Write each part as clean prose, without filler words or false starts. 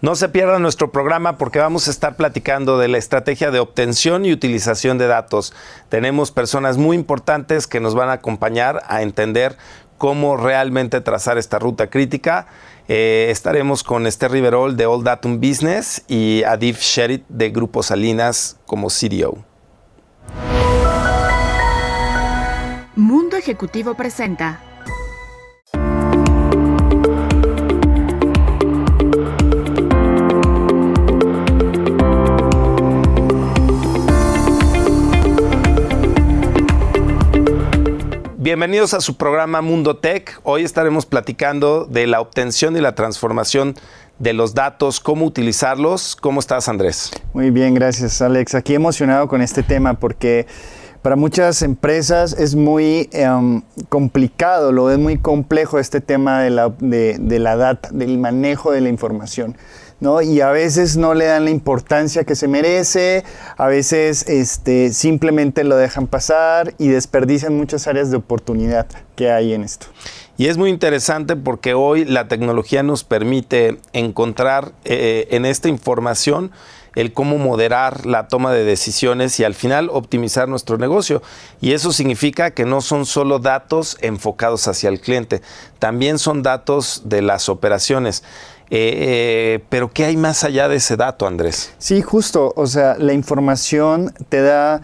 No se pierdan nuestro programa porque vamos a estar platicando de la estrategia de obtención y utilización de datos. Tenemos personas muy importantes que nos van a acompañar a entender cómo realmente trazar esta ruta crítica. Estaremos con Esther Riverol de All Datum Business y Adif Sherit de Grupo Salinas como CDO. Mundo Ejecutivo presenta. Bienvenidos a su programa Mundo Tech. Hoy estaremos platicando de la obtención y la transformación de los datos, cómo utilizarlos. ¿Cómo estás, Andrés? Muy bien, gracias, Alex. Aquí emocionado con este tema porque para muchas empresas es muy complicado, lo es muy complejo este tema de la data, del manejo de la información, ¿no? Y a veces no le dan la importancia que se merece, a veces simplemente lo dejan pasar y desperdician muchas áreas de oportunidad que hay en esto. Y es muy interesante porque hoy la tecnología nos permite encontrar en esta información el cómo moderar la toma de decisiones y al final optimizar nuestro negocio. Y eso significa que no son solo datos enfocados hacia el cliente, también son datos de las operaciones. Pero ¿qué hay más allá de ese dato, Andrés? Sí, justo. O sea, la información te da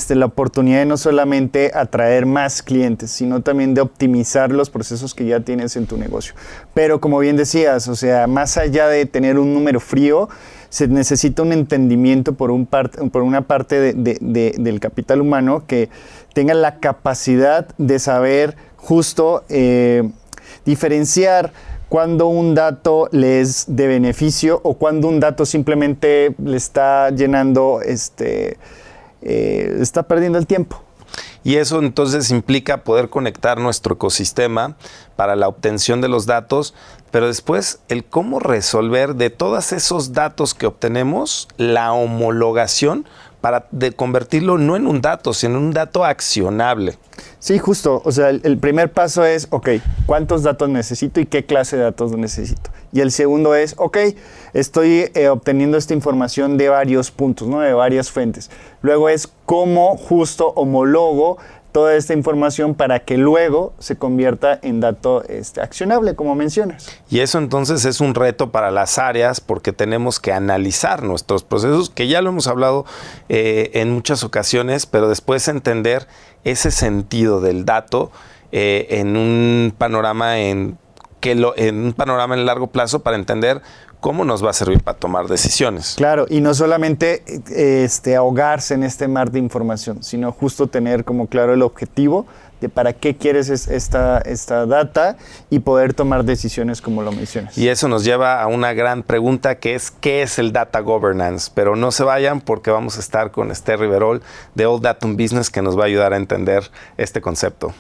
la oportunidad de no solamente atraer más clientes, sino también de optimizar los procesos que ya tienes en tu negocio. Pero como bien decías, o sea, más allá de tener un número frío, se necesita un entendimiento por una parte del capital humano que tenga la capacidad de saber justo diferenciar cuando un dato le es de beneficio o cuando un dato simplemente le está llenando, está perdiendo el tiempo. Y eso entonces implica poder conectar nuestro ecosistema para la obtención de los datos, pero después el cómo resolver de todos esos datos que obtenemos la homologación para convertirlo no en un dato, sino en un dato accionable. Sí, justo. O sea, el primer paso es, ok, ¿cuántos datos necesito y qué clase de datos necesito? Y el segundo es, ok, estoy obteniendo esta información de varios puntos, ¿no? De varias fuentes. Luego es cómo justo homologo toda esta información para que luego se convierta en dato accionable, como mencionas. Y eso entonces es un reto para las áreas porque tenemos que analizar nuestros procesos, que ya lo hemos hablado en muchas ocasiones, pero después entender ese sentido del dato en un panorama en largo plazo para entender cómo nos va a servir para tomar decisiones. Claro, y no solamente ahogarse en este mar de información, sino justo tener como claro el objetivo de para qué quieres esta data y poder tomar decisiones como lo mencionas. Y eso nos lleva a una gran pregunta que es ¿qué es el Data Governance? Pero no se vayan porque vamos a estar con Esther Riverol de All Datum Business que nos va a ayudar a entender este concepto.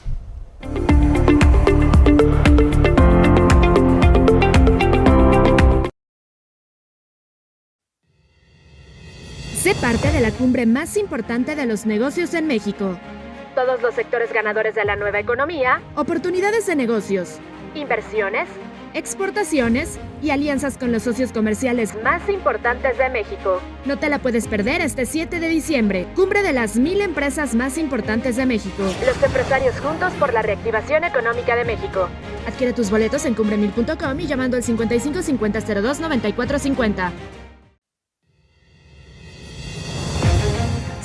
Sé parte de la cumbre más importante de los negocios en México. Todos los sectores ganadores de la nueva economía, oportunidades de negocios, inversiones, exportaciones y alianzas con los socios comerciales más importantes de México. No te la puedes perder este 7 de diciembre, cumbre de las 1000 empresas más importantes de México. Los empresarios juntos por la reactivación económica de México. Adquiere tus boletos en cumbre1000.com y llamando al 55 50 02 94 50.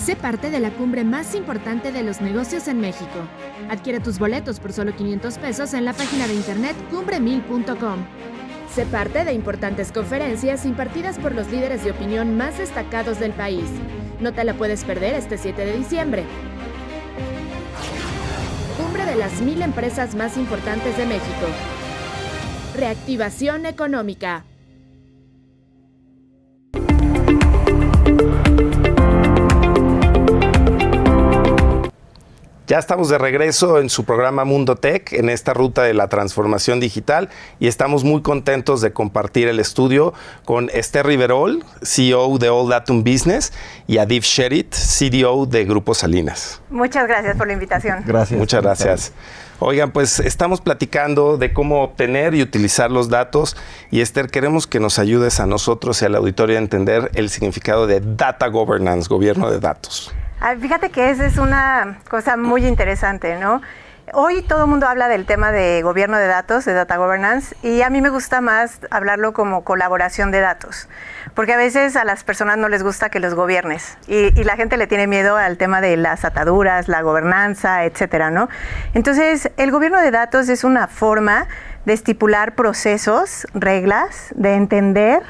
Sé parte de la cumbre más importante de los negocios en México. Adquiere tus boletos por solo 500 pesos en la página de internet cumbre1000.com. Sé parte de importantes conferencias impartidas por los líderes de opinión más destacados del país. No te la puedes perder este 7 de diciembre. Cumbre de las 1000 empresas más importantes de México. Reactivación económica. Ya estamos de regreso en su programa Mundo Tech, en esta ruta de la transformación digital, y estamos muy contentos de compartir el estudio con Esther Riverol, CEO de All Datum Business, y Adib Sherit, CDO de Grupo Salinas. Muchas gracias por la invitación. Gracias. Muchas gracias. Oigan, pues estamos platicando de cómo obtener y utilizar los datos, y Esther, queremos que nos ayudes a nosotros y al auditorio a entender el significado de Data Governance, gobierno de datos. Fíjate que esa es una cosa muy interesante, ¿no? Hoy todo el mundo habla del tema de gobierno de datos, de data governance, y a mí me gusta más hablarlo como colaboración de datos, porque a veces a las personas no les gusta que los gobiernes, y la gente le tiene miedo al tema de las ataduras, la gobernanza, etcétera, ¿no? Entonces, el gobierno de datos es una forma de estipular procesos, reglas, de entender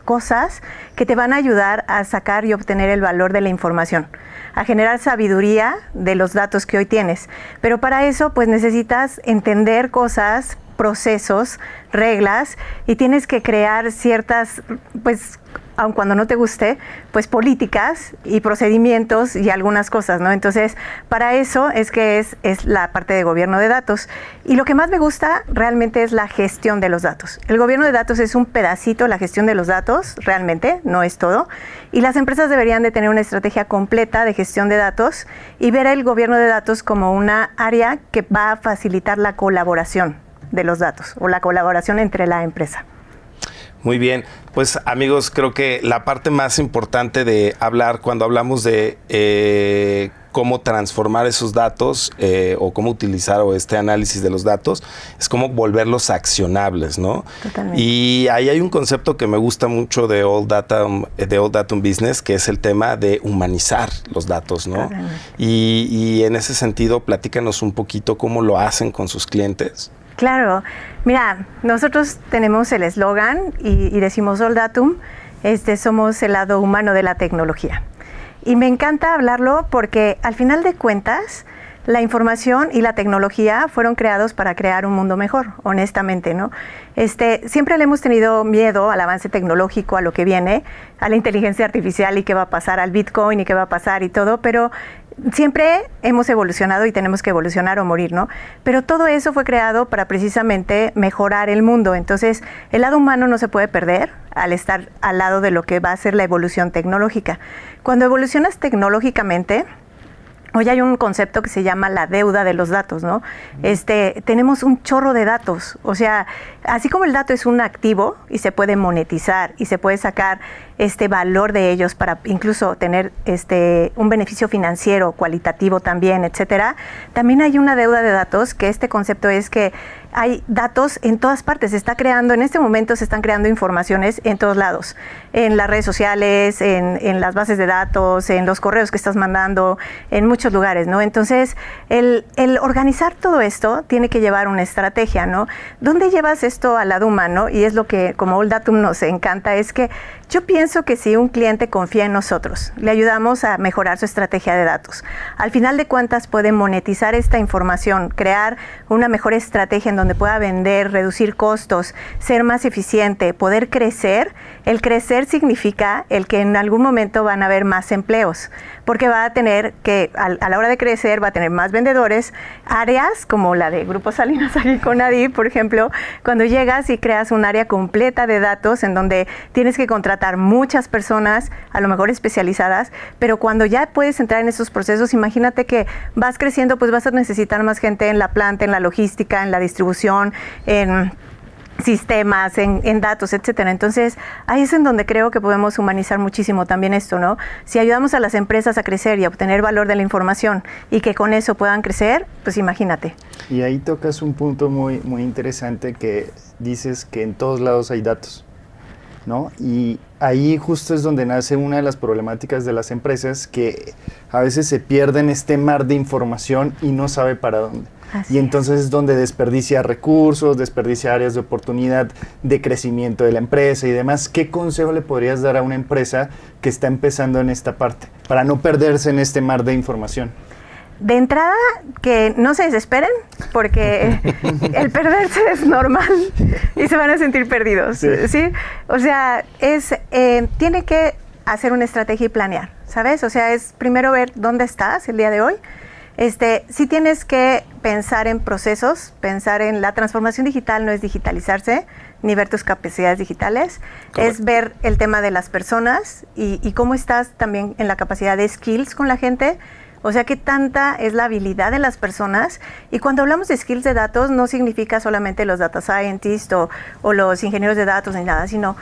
cosas que te van a ayudar a sacar y obtener el valor de la información, a generar sabiduría de los datos que hoy tienes. Pero para eso, pues necesitas entender cosas, procesos, reglas, y tienes que crear ciertas, pues, aun cuando no te guste, pues políticas y procedimientos y algunas cosas, ¿no? Entonces, para eso es que es la parte de gobierno de datos. Y lo que más me gusta realmente es la gestión de los datos. El gobierno de datos es un pedacito, la gestión de los datos, realmente, no es todo. Y las empresas deberían de tener una estrategia completa de gestión de datos y ver el gobierno de datos como una área que va a facilitar la colaboración de los datos o la colaboración entre la empresa. Muy bien, pues amigos, creo que la parte más importante de hablar cuando hablamos de cómo transformar esos datos o cómo utilizar este análisis de los datos es cómo volverlos accionables, ¿no? Totalmente. Y ahí hay un concepto que me gusta mucho de All Datum Business, que es el tema de humanizar los datos, ¿no? Y en ese sentido, platícanos un poquito cómo lo hacen con sus clientes. Claro, mira, nosotros tenemos el eslogan y decimos All Datum, somos el lado humano de la tecnología. Y me encanta hablarlo porque al final de cuentas, la información y la tecnología fueron creados para crear un mundo mejor, honestamente, ¿no? Siempre le hemos tenido miedo al avance tecnológico, a lo que viene, a la inteligencia artificial y qué va a pasar, al Bitcoin y qué va a pasar y todo, pero siempre hemos evolucionado y tenemos que evolucionar o morir, ¿no? Pero todo eso fue creado para precisamente mejorar el mundo. Entonces, el lado humano no se puede perder al estar al lado de lo que va a ser la evolución tecnológica. Cuando evolucionas tecnológicamente, hoy hay un concepto que se llama la deuda de los datos, ¿no? Tenemos un chorro de datos, o sea, así como el dato es un activo y se puede monetizar y se puede sacar valor de ellos para incluso tener un beneficio financiero, cualitativo también, etcétera. También hay una deuda de datos, que este concepto es que hay datos en todas partes. En este momento se están creando informaciones en todos lados, en las redes sociales, en las bases de datos, en los correos que estás mandando, en muchos lugares, ¿no? Entonces, el organizar todo esto tiene que llevar una estrategia, ¿no? ¿Dónde llevas esto al lado humano? Y es lo que como All Datum nos encanta, es que yo pienso que si un cliente confía en nosotros, le ayudamos a mejorar su estrategia de datos. Al final de cuentas puede monetizar esta información, crear una mejor estrategia en donde pueda vender, reducir costos, ser más eficiente, poder crecer. El crecer significa el que en algún momento van a haber más empleos, porque va a tener que, a la hora de crecer, va a tener más vendedores, áreas como la de Grupo Salinas aquí con Adib, por ejemplo, cuando llegas y creas un área completa de datos en donde tienes que contratar muchas personas, a lo mejor especializadas, pero cuando ya puedes entrar en esos procesos, imagínate que vas creciendo, pues vas a necesitar más gente en la planta, en la logística, en la distribución, en sistemas, en datos, etcétera. Entonces, ahí es en donde creo que podemos humanizar muchísimo también esto, ¿no? Si ayudamos a las empresas a crecer y a obtener valor de la información y que con eso puedan crecer, pues imagínate. Y ahí tocas un punto muy, muy interesante, que dices que en todos lados hay datos, ¿no? Y ahí justo es donde nace una de las problemáticas de las empresas, que a veces se pierden este mar de información y no sabe para dónde. Y entonces es donde desperdicia recursos, desperdicia áreas de oportunidad, de crecimiento de la empresa y demás. ¿Qué consejo le podrías dar a una empresa que está empezando en esta parte para no perderse en este mar de información? De entrada, que no se desesperen, porque el perderse es normal y se van a sentir perdidos, ¿sí? O sea, tiene que hacer una estrategia y planear, ¿sabes? O sea, es primero ver dónde estás el día de hoy, Sí tienes que pensar en procesos, pensar en la transformación digital, no es digitalizarse, ni ver tus capacidades digitales, correcto, es ver el tema de las personas y cómo estás también en la capacidad de skills con la gente. O sea, qué tanta es la habilidad de las personas. Y cuando hablamos de skills de datos, no significa solamente los data scientists o los ingenieros de datos ni nada, sino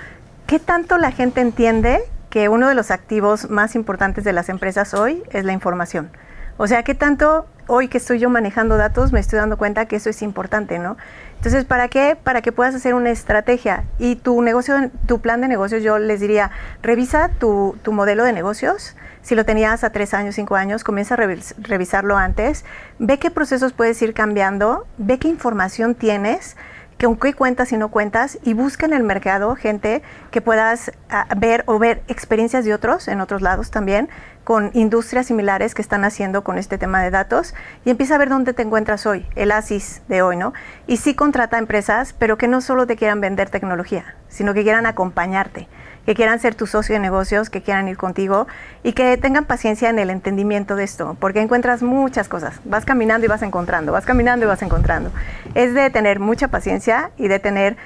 qué tanto la gente entiende que uno de los activos más importantes de las empresas hoy es la información. O sea, qué tanto hoy que estoy yo manejando datos me estoy dando cuenta que eso es importante, ¿no? Entonces, ¿para qué? Para que puedas hacer una estrategia. Y tu negocio, tu plan de negocios, yo les diría, revisa tu modelo de negocios. Si lo tenías a 3 años, 5 años, comienza a revisarlo antes. Ve qué procesos puedes ir cambiando, ve qué información tienes, con qué cuentas y no cuentas, y busca en el mercado gente que puedas ver experiencias de otros, en otros lados también, con industrias similares que están haciendo con este tema de datos, y empieza a ver dónde te encuentras hoy, el ASIS de hoy, ¿no? Y sí contrata empresas, pero que no solo te quieran vender tecnología, sino que quieran acompañarte, que quieran ser tu socio de negocios, que quieran ir contigo y que tengan paciencia en el entendimiento de esto, porque encuentras muchas cosas. Vas caminando y vas encontrando, vas caminando y vas encontrando. Es de tener mucha paciencia y de tener,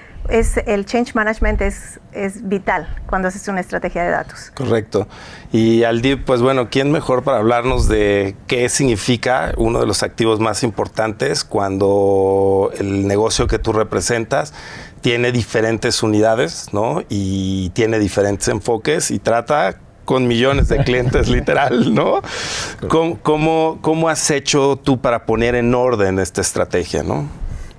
el change management es vital cuando haces una estrategia de datos. Correcto. Y Aldip, pues bueno, ¿quién mejor para hablarnos de qué significa uno de los activos más importantes cuando el negocio que tú representas tiene diferentes unidades, ¿no? Y tiene diferentes enfoques y trata con millones de clientes, literal, ¿no? ¿Cómo has hecho tú para poner en orden esta estrategia, no?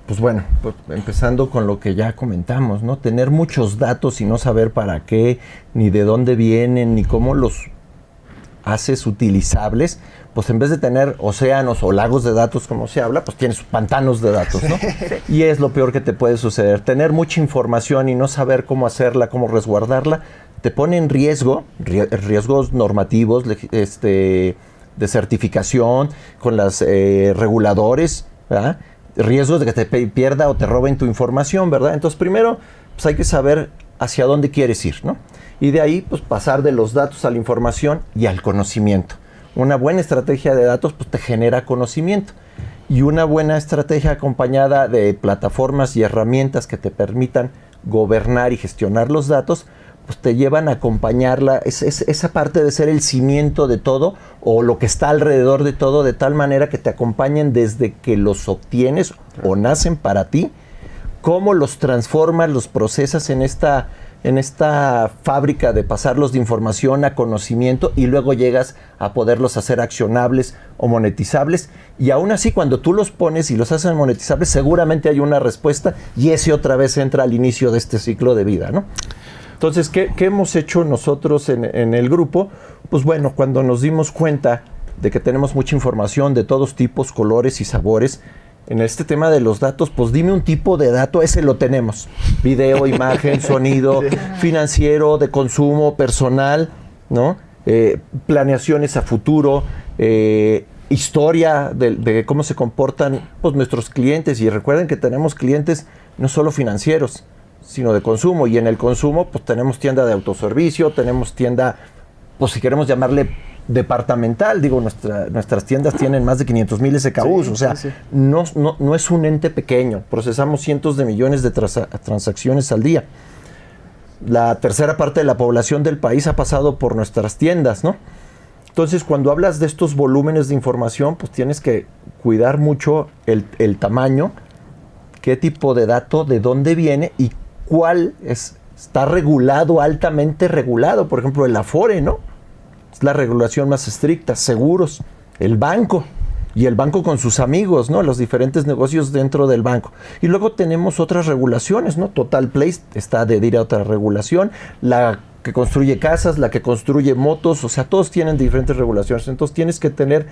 Pues bueno, empezando con lo que ya comentamos, ¿no? Tener muchos datos y no saber para qué, ni de dónde vienen, ni cómo los haces utilizables, pues en vez de tener océanos o lagos de datos como se habla, pues tienes pantanos de datos, ¿no? Sí. Y es lo peor que te puede suceder. Tener mucha información y no saber cómo hacerla, cómo resguardarla, te pone en riesgos normativos, de certificación, con los reguladores, ¿verdad? Riesgos de que te pierda o te roben tu información, ¿verdad? Entonces, primero, pues hay que saber hacia dónde quieres ir, ¿no? Y de ahí, pues pasar de los datos a la información y al conocimiento. Una buena estrategia de datos, pues te genera conocimiento. Y una buena estrategia acompañada de plataformas y herramientas que te permitan gobernar y gestionar los datos, pues te llevan a acompañarla, esa parte de ser el cimiento de todo o lo que está alrededor de todo, de tal manera que te acompañen desde que los obtienes o nacen para ti, cómo los transformas, los procesas en esta fábrica de pasarlos de información a conocimiento y luego llegas a poderlos hacer accionables o monetizables. Y aún así, cuando tú los pones y los haces monetizables, seguramente hay una respuesta y ese otra vez entra al inicio de este ciclo de vida, ¿no? Entonces, ¿qué hemos hecho nosotros en el grupo? Pues bueno, cuando nos dimos cuenta de que tenemos mucha información de todos tipos, colores y sabores, en este tema de los datos, pues dime un tipo de dato, ese lo tenemos. Video, imagen, sonido, financiero, de consumo, personal, ¿no? Planeaciones a futuro, historia de cómo se comportan pues, nuestros clientes. Y recuerden que tenemos clientes no solo financieros, sino de consumo, y en el consumo pues tenemos tienda de autoservicio, tenemos tienda, pues si queremos llamarle departamental, digo, nuestras tiendas tienen más de 500,000 SKUs, sí, o sea, sí. No es un ente pequeño, procesamos cientos de millones de transacciones al día. La tercera parte de la población del país ha pasado por nuestras tiendas, ¿no? Entonces, cuando hablas de estos volúmenes de información, pues tienes que cuidar mucho el tamaño, qué tipo de dato, de dónde viene y cuál está regulado, altamente regulado. Por ejemplo, el Afore, ¿no? Es la regulación más estricta. Seguros, el banco, y el banco con sus amigos, ¿no? Los diferentes negocios dentro del banco. Y luego tenemos otras regulaciones, ¿no? Total Play está de ir a otra regulación, la que construye casas, la que construye motos, o sea, todos tienen diferentes regulaciones. Entonces tienes que tener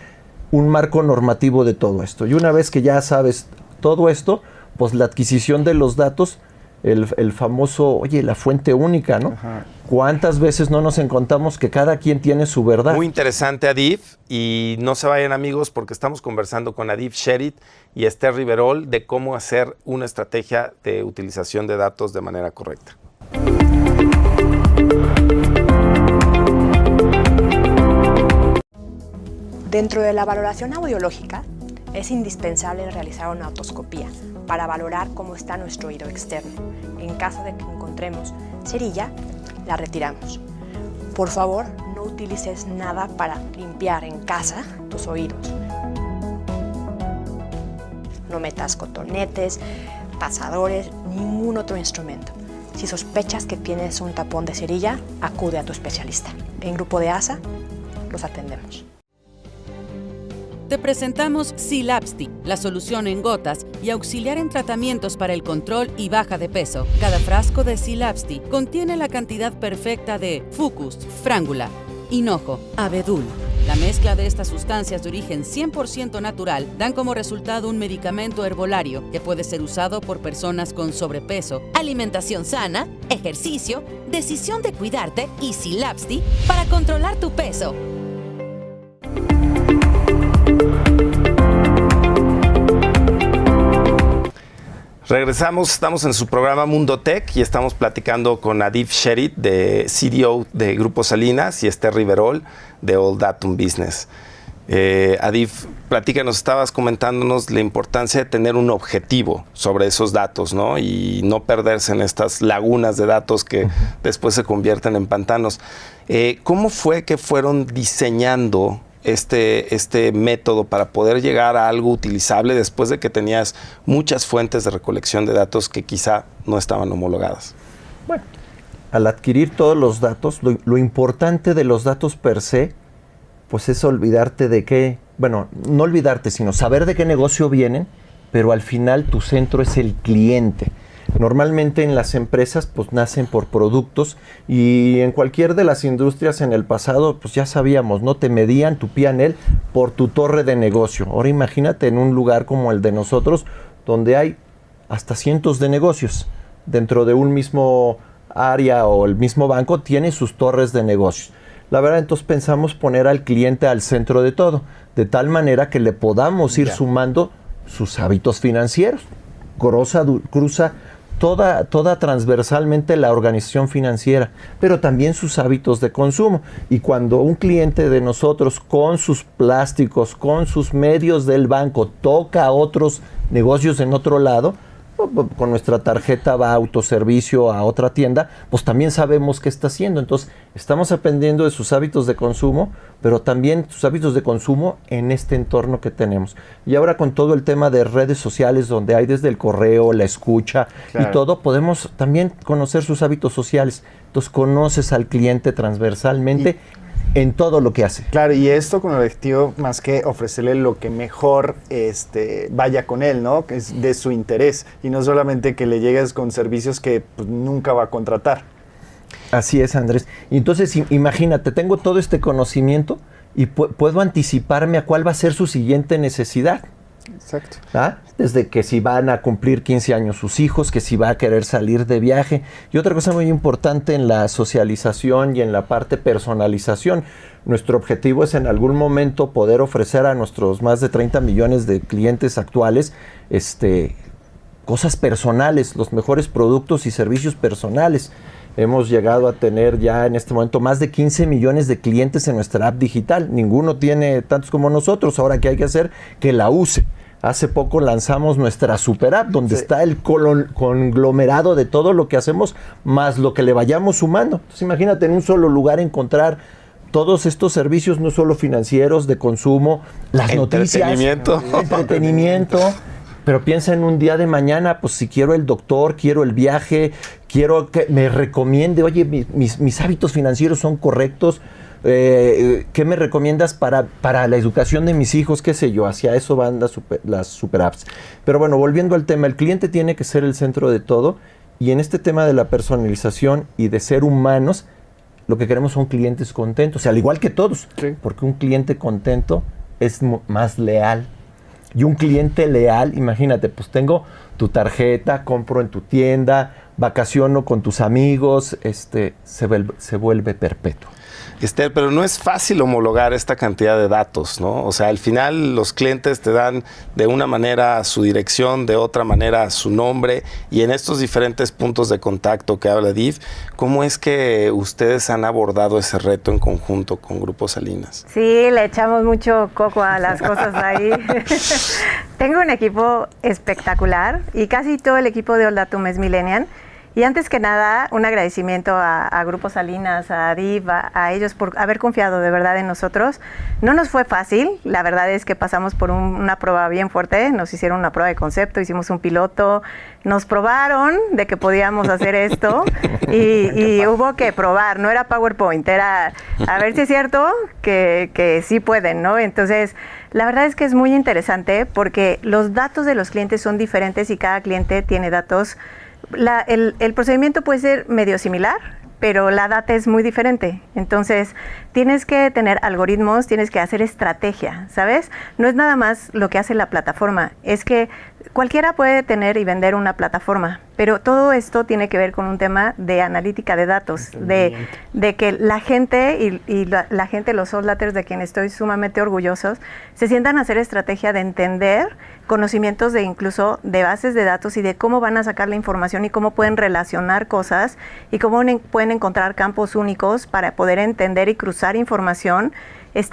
un marco normativo de todo esto. Y una vez que ya sabes todo esto, pues la adquisición de los datos, el famoso, oye, la fuente única, ¿no? Ajá. ¿Cuántas veces no nos encontramos que cada quien tiene su verdad? Muy interesante, Adif, y no se vayan, amigos, porque estamos conversando con Adif Sherit y Esther Riverol de cómo hacer una estrategia de utilización de datos de manera correcta. Dentro de la valoración audiológica, es indispensable realizar una otoscopía para valorar cómo está nuestro oído externo. En caso de que encontremos cerilla, la retiramos. Por favor, no utilices nada para limpiar en casa tus oídos. No metas cotonetes, pasadores, ningún otro instrumento. Si sospechas que tienes un tapón de cerilla, acude a tu especialista. En Grupo de ASA, los atendemos. Te presentamos Silapsti, la solución en gotas y auxiliar en tratamientos para el control y baja de peso. Cada frasco de Silapsti contiene la cantidad perfecta de fucus, frángula, hinojo, abedul. La mezcla de estas sustancias de origen 100% natural dan como resultado un medicamento herbolario que puede ser usado por personas con sobrepeso, alimentación sana, ejercicio, decisión de cuidarte y Silapsti para controlar tu peso. Regresamos, estamos en su programa Mundo Tech y estamos platicando con Adif Sherit, de CDO de Grupo Salinas, y Esther Riverol, de All Datum Business. Adif, platícanos, estabas comentándonos la importancia de tener un objetivo sobre esos datos, ¿no? Y no perderse en estas lagunas de datos que después se convierten en pantanos. ¿Cómo fue que fueron diseñando este método para poder llegar a algo utilizable después de que tenías muchas fuentes de recolección de datos que quizá no estaban homologadas? Bueno, al adquirir todos los datos, lo importante de los datos per se, pues es olvidarte de qué, bueno, no olvidarte, sino saber de qué negocio vienen, pero al final tu centro es el cliente. Normalmente en las empresas pues nacen por productos y en cualquier de las industrias en el pasado pues ya sabíamos, ¿no? Te medían tu P&L por tu torre de negocio. Ahora imagínate en un lugar como el de nosotros donde hay hasta cientos de negocios. Dentro de un mismo área o el mismo banco tiene sus torres de negocios. La verdad, entonces pensamos poner al cliente al centro de todo, de tal manera que le podamos ir sumando sus hábitos financieros. Cruza toda transversalmente la organización financiera, pero también sus hábitos de consumo. Y cuando un cliente de nosotros con sus plásticos, con sus medios del banco, toca a otros negocios en otro lado, con nuestra tarjeta va a autoservicio a otra tienda, pues también sabemos qué está haciendo. Entonces, estamos aprendiendo de sus hábitos de consumo, pero también sus hábitos de consumo en este entorno que tenemos. Y ahora con todo el tema de redes sociales, donde hay desde el correo, la escucha y todo, podemos también conocer sus hábitos sociales. Entonces, conoces al cliente transversalmente en todo lo que hace. Claro, y esto con el objetivo más que ofrecerle lo que mejor vaya con él, ¿no? Que es de su interés, y no solamente que le llegues con servicios que pues, nunca va a contratar. Así es, Andrés. Y entonces imagínate, tengo todo este conocimiento y puedo anticiparme a cuál va a ser su siguiente necesidad. Exacto. ¿Ah? Desde que si van a cumplir 15 años sus hijos, que si va a querer salir de viaje. Y otra cosa muy importante en la socialización y en la parte personalización, nuestro objetivo es en algún momento poder ofrecer a nuestros más de 30 millones de clientes actuales cosas personales, los mejores productos y servicios personales. Hemos llegado a tener ya en este momento más de 15 millones de clientes en nuestra app digital. Ninguno tiene tantos como nosotros. Ahora, ¿qué hay que hacer? Que la use. Hace poco lanzamos nuestra super app, donde está el conglomerado de todo lo que hacemos, más lo que le vayamos sumando. Entonces, imagínate en un solo lugar encontrar todos estos servicios, no solo financieros, de consumo, las noticias, entretenimiento. Pero piensa en un día de mañana, pues si quiero el doctor, quiero el viaje, quiero que me recomiende, oye, mis hábitos financieros son correctos, ¿qué me recomiendas para la educación de mis hijos? Qué sé yo, hacia eso van las super apps. Pero bueno, volviendo al tema, el cliente tiene que ser el centro de todo, y en este tema de la personalización y de ser humanos, lo que queremos son clientes contentos, o sea, al igual que todos, porque un cliente contento es más leal. Y un cliente leal, imagínate, pues tengo tu tarjeta, compro en tu tienda, vacaciono con tus amigos, se vuelve perpetuo. Esther, pero no es fácil homologar esta cantidad de datos, ¿no? O sea, al final los clientes te dan de una manera su dirección, de otra manera su nombre, y en estos diferentes puntos de contacto que habla Div, ¿cómo es que ustedes han abordado ese reto en conjunto con Grupo Salinas? Sí, le echamos mucho coco a las cosas ahí. Tengo un equipo espectacular y casi todo el equipo de Oldatum es millennial. Y antes que nada, un agradecimiento a Grupo Salinas, a Div, a ellos por haber confiado de verdad en nosotros. No nos fue fácil, la verdad es que pasamos por una prueba bien fuerte, nos hicieron una prueba de concepto, hicimos un piloto, nos probaron de que podíamos hacer esto y hubo que probar, no era PowerPoint, era a ver si es cierto que sí pueden, ¿no? Entonces, la verdad es que es muy interesante porque los datos de los clientes son diferentes y cada cliente tiene datos. El procedimiento puede ser medio similar, pero la data es muy diferente. Entonces, tienes que tener algoritmos, tienes que hacer estrategia, ¿sabes? No es nada más lo que hace la plataforma, es que cualquiera puede tener y vender una plataforma, pero todo esto tiene que ver con un tema de analítica de datos, de que la gente y la gente, los Soldlaters, de quien estoy sumamente orgullosos, se sientan a hacer estrategia de entender conocimientos de incluso de bases de datos y de cómo van a sacar la información y cómo pueden relacionar cosas y cómo pueden encontrar campos únicos para poder entender y cruzar información,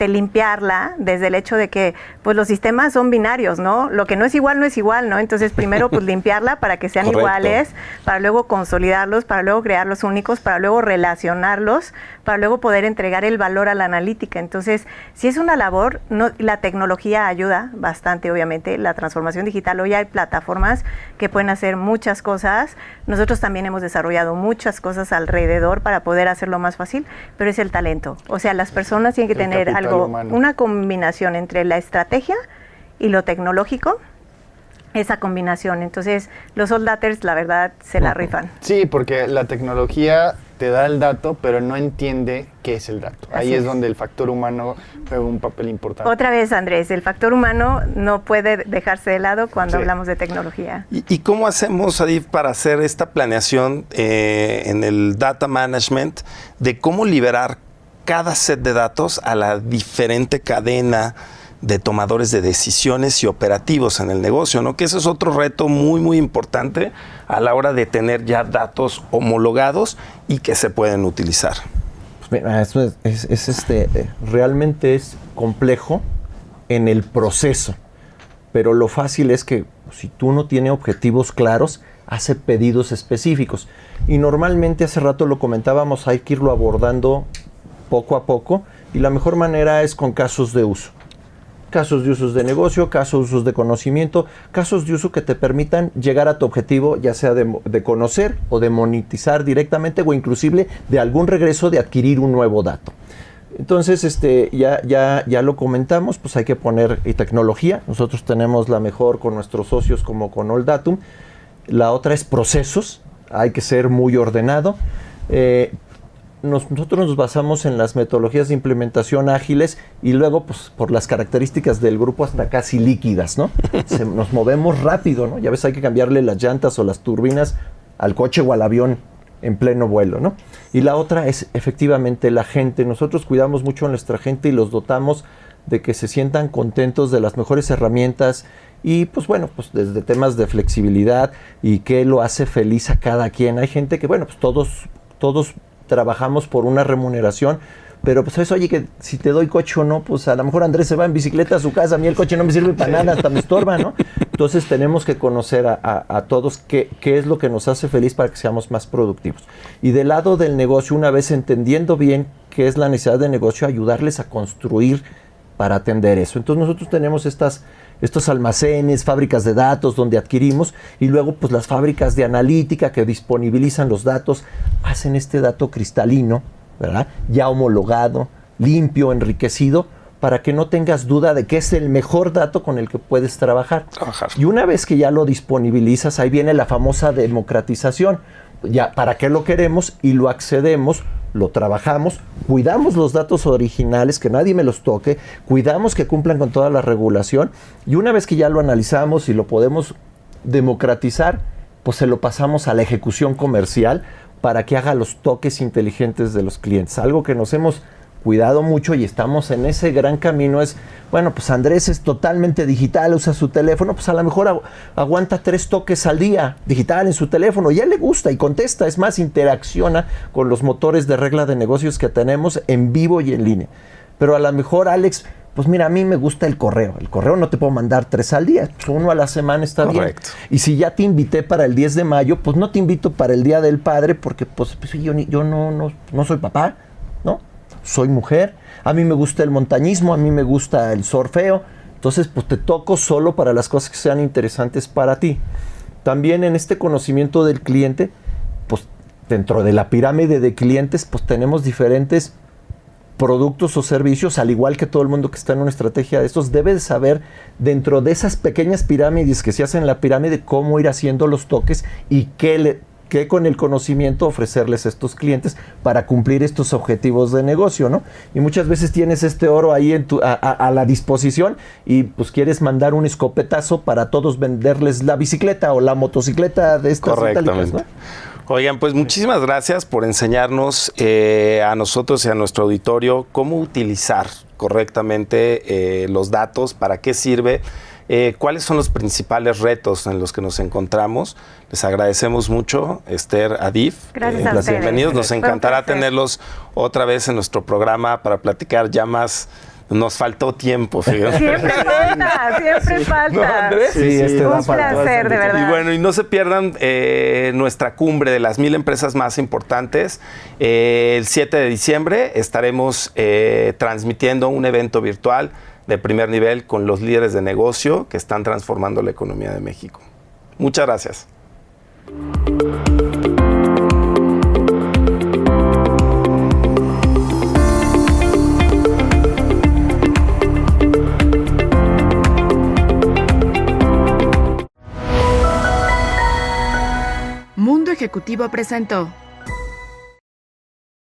limpiarla desde el hecho de que pues los sistemas son binarios, ¿no? Lo que no es igual, ¿no? Entonces primero pues limpiarla para que sean iguales, para luego consolidarlos, para luego crear los únicos, para luego relacionarlos, para luego poder entregar el valor a la analítica. Entonces, si es una labor, la tecnología ayuda bastante, obviamente, la transformación digital. Hoy hay plataformas que pueden hacer muchas cosas. Nosotros también hemos desarrollado muchas cosas alrededor para poder hacerlo más fácil, pero es el talento. O sea, las personas tienen que tener una combinación entre la estrategia y lo tecnológico, esa combinación. Entonces, los Soldaters, la verdad, se la rifan. Sí, porque la tecnología te da el dato, pero no entiende qué es el dato. Ahí es donde el factor humano juega un papel importante. Otra vez, Andrés, el factor humano no puede dejarse de lado cuando hablamos de tecnología. ¿Y cómo hacemos, Adif, para hacer esta planeación en el data management de cómo liberar cada set de datos a la diferente cadena de tomadores de decisiones y operativos en el negocio, ¿no? Que ese es otro reto muy, muy importante a la hora de tener ya datos homologados y que se pueden utilizar. Pues mira, eso realmente es complejo en el proceso, pero lo fácil es que si tú no tienes objetivos claros, hace pedidos específicos. Y normalmente, hace rato lo comentábamos, hay que irlo abordando poco a poco, y la mejor manera es con casos de uso. Casos de usos de negocio, casos de usos de conocimiento, casos de uso que te permitan llegar a tu objetivo, ya sea de conocer o de monetizar directamente, o inclusive de algún regreso de adquirir un nuevo dato. Entonces, ya lo comentamos, pues hay que poner tecnología. Nosotros tenemos la mejor con nuestros socios como con Oldatum. La otra es procesos, hay que ser muy ordenado. Nosotros nos basamos en las metodologías de implementación ágiles y luego, pues, por las características del grupo, hasta casi líquidas, ¿no? Nos movemos rápido, ¿no? Ya ves, hay que cambiarle las llantas o las turbinas al coche o al avión en pleno vuelo, ¿no? Y la otra es, efectivamente, la gente. Nosotros cuidamos mucho a nuestra gente y los dotamos de que se sientan contentos de las mejores herramientas y, pues, bueno, pues, desde temas de flexibilidad y qué lo hace feliz a cada quien. Hay gente que, bueno, pues, todos trabajamos por una remuneración, pero pues eso, oye, que si te doy coche o no, pues a lo mejor Andrés se va en bicicleta a su casa, a mí el coche no me sirve para nada, hasta me estorba, ¿no? Entonces tenemos que conocer a todos qué es lo que nos hace feliz para que seamos más productivos. Y del lado del negocio, una vez entendiendo bien qué es la necesidad de negocio, ayudarles a construir para atender eso. Entonces nosotros tenemos estos almacenes, fábricas de datos donde adquirimos, y luego pues las fábricas de analítica que disponibilizan los datos, hacen este dato cristalino, ¿verdad? Ya homologado, limpio, enriquecido, para que no tengas duda de que es el mejor dato con el que puedes trabajar. Y una vez que ya lo disponibilizas, ahí viene la famosa democratización. Ya, ¿para qué lo queremos? Y lo accedemos, lo trabajamos, cuidamos los datos originales, que nadie me los toque, cuidamos que cumplan con toda la regulación, y una vez que ya lo analizamos y lo podemos democratizar, pues se lo pasamos a la ejecución comercial para que haga los toques inteligentes de los clientes. Algo que nos hemos cuidado mucho y estamos en ese gran camino es, bueno, pues Andrés es totalmente digital, usa su teléfono, pues a lo mejor aguanta 3 toques al día digital en su teléfono, ya le gusta y contesta, es más, interacciona con los motores de regla de negocios que tenemos en vivo y en línea. Pero a lo mejor, Alex, pues mira, a mí me gusta el correo no te puedo mandar 3 al día, pues 1 a la semana está Correcto. bien. Y si ya te invité para el 10 de mayo, pues no te invito para el Día del Padre, porque pues yo no soy papá, ¿no? Soy mujer, a mí me gusta el montañismo, a mí me gusta el surfeo, entonces pues te toco solo para las cosas que sean interesantes para ti. También en este conocimiento del cliente, pues dentro de la pirámide de clientes, pues tenemos diferentes productos o servicios, al igual que todo el mundo que está en una estrategia de estos, debe de saber dentro de esas pequeñas pirámides que se hacen en la pirámide, cómo ir haciendo los toques y qué con el conocimiento ofrecerles a estos clientes para cumplir estos objetivos de negocio, ¿no? Y muchas veces tienes este oro ahí a la disposición y pues quieres mandar un escopetazo para todos venderles la bicicleta o la motocicleta de estas itálicas, ¿no? Oigan, pues muchísimas gracias por enseñarnos a nosotros y a nuestro auditorio cómo utilizar correctamente los datos, para qué sirve, cuáles son los principales retos en los que nos encontramos. Les agradecemos mucho, Esther, Adif. Gracias a ustedes. Bienvenidos, nos encantará tenerlos otra vez en nuestro programa para platicar ya más. Nos faltó tiempo, fíjate. Siempre falta. ¿No, Andrés? Sí, un placer, de verdad. Y bueno, y no se pierdan nuestra cumbre de las 1000 empresas más importantes. El 7 de diciembre estaremos transmitiendo un evento virtual de primer nivel con los líderes de negocio que están transformando la economía de México. Muchas gracias. Mundo Ejecutivo presentó